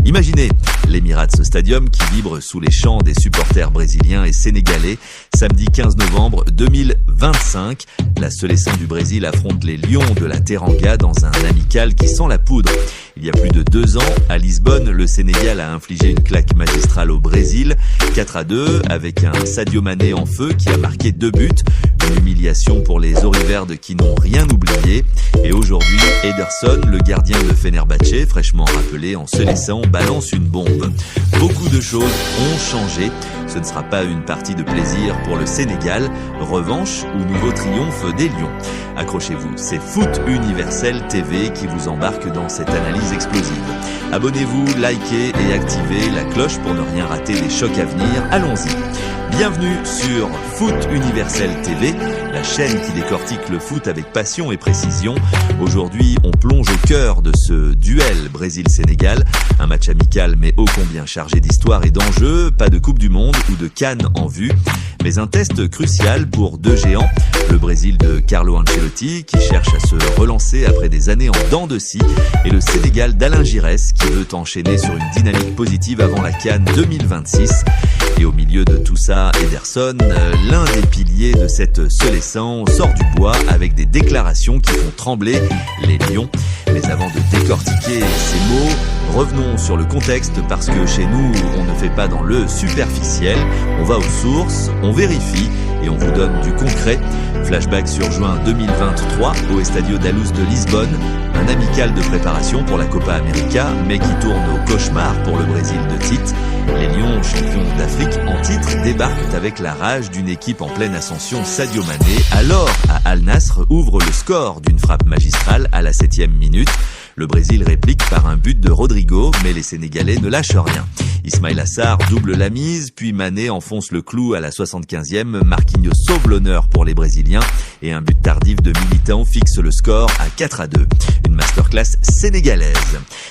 Imaginez l'Emirates Stadium qui vibre sous les chants des supporters brésiliens et sénégalais. Samedi 15 novembre 2025, la Seleção du Brésil affronte les Lions de la Teranga dans un amical qui sent la poudre. Il y a plus de 2 ans, à Lisbonne, le Sénégal a infligé une claque magistrale au Brésil, 4-2, avec un Sadio Mané en feu qui a marqué 2 buts. Une humiliation pour les Auriverdes qui n'ont rien oublié. Et aujourd'hui, Ederson, le gardien de Fenerbahçe, fraîchement rappelé en Seleção, balance une bombe. Beaucoup de choses ont changé. Ce ne sera pas une partie de plaisir pour le Sénégal. Revanche ou nouveau triomphe des Lions. Accrochez-vous, c'est Foot Universel TV qui vous embarque dans cette analyse explosive. Abonnez-vous, likez et activez la cloche pour ne rien rater des chocs à venir. Allons-y. Bienvenue sur Foot Universel TV, la chaîne qui décortique le foot avec passion et précision. Aujourd'hui, on plonge au cœur de ce duel Brésil-Sénégal. Un match amical mais ô combien chargé d'histoire et d'enjeux. Pas de Coupe du Monde ou de Cannes en vue, mais un test crucial pour 2 géants. Le Brésil de Carlo Ancelotti qui cherche à se relancer après des années en dents de scie et le Sénégal d'Alain Giresse qui veut enchaîner sur une dynamique positive avant la Cannes 2026. Et au milieu de tout ça, Ederson, l'un des piliers de cette Seleção, sort du bois avec des déclarations qui font trembler les lions. Mais avant de décortiquer ces mots, revenons sur le contexte parce que chez nous, on ne fait pas dans le superficiel. On va aux sources, on vérifie et on vous donne du concret. Flashback sur juin 2023 au Estadio da Luz de Lisbonne. Un amical de préparation pour la Copa América, mais qui tourne au cauchemar pour le Brésil de Tite. Les Lions, champions d'Afrique en titre, débarquent avec la rage d'une équipe en pleine ascension, Sadio Mané. Alors, à Al Nassr ouvre le score d'une frappe magistrale à la 7e minute. Le Brésil réplique par un but de Rodrigo, mais les Sénégalais ne lâchent rien. Ismaïla Sarr double la mise, puis Mané enfonce le clou à la 75e. Marquinhos sauve l'honneur pour les Brésiliens et un but tardif de Militão fixe le score à 4-2. Une masterclass sénégalaise.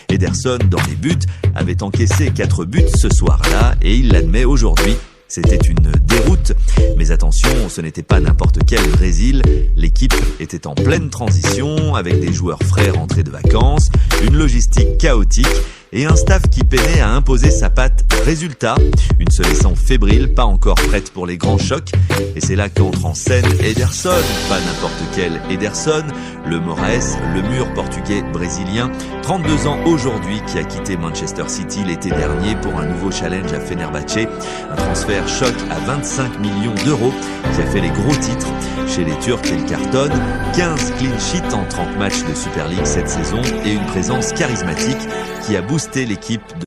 Ederson, dans les buts, avait encaissé 4 buts ce soir-là et il l'admet aujourd'hui. C'était une déroute, mais attention, ce n'était pas n'importe quel Brésil. L'équipe était en pleine transition, avec des joueurs frais rentrés de vacances, une logistique chaotique et un staff qui peinait à imposer sa patte. Résultat, une Seleção fébrile, pas encore prête pour les grands chocs. Et c'est là qu'entre en scène Ederson, pas n'importe quel Ederson, le Moraes, le mur portugais-brésilien, 32 ans aujourd'hui, qui a quitté Manchester City l'été dernier pour un nouveau challenge à Fenerbahçe. Un transfert choc à 25 millions d'euros qui a fait les gros titres. Chez les Turcs, il cartonne, 15 clean sheets en 30 matchs de Super League cette saison et une présence charismatique qui a boosté l'équipe de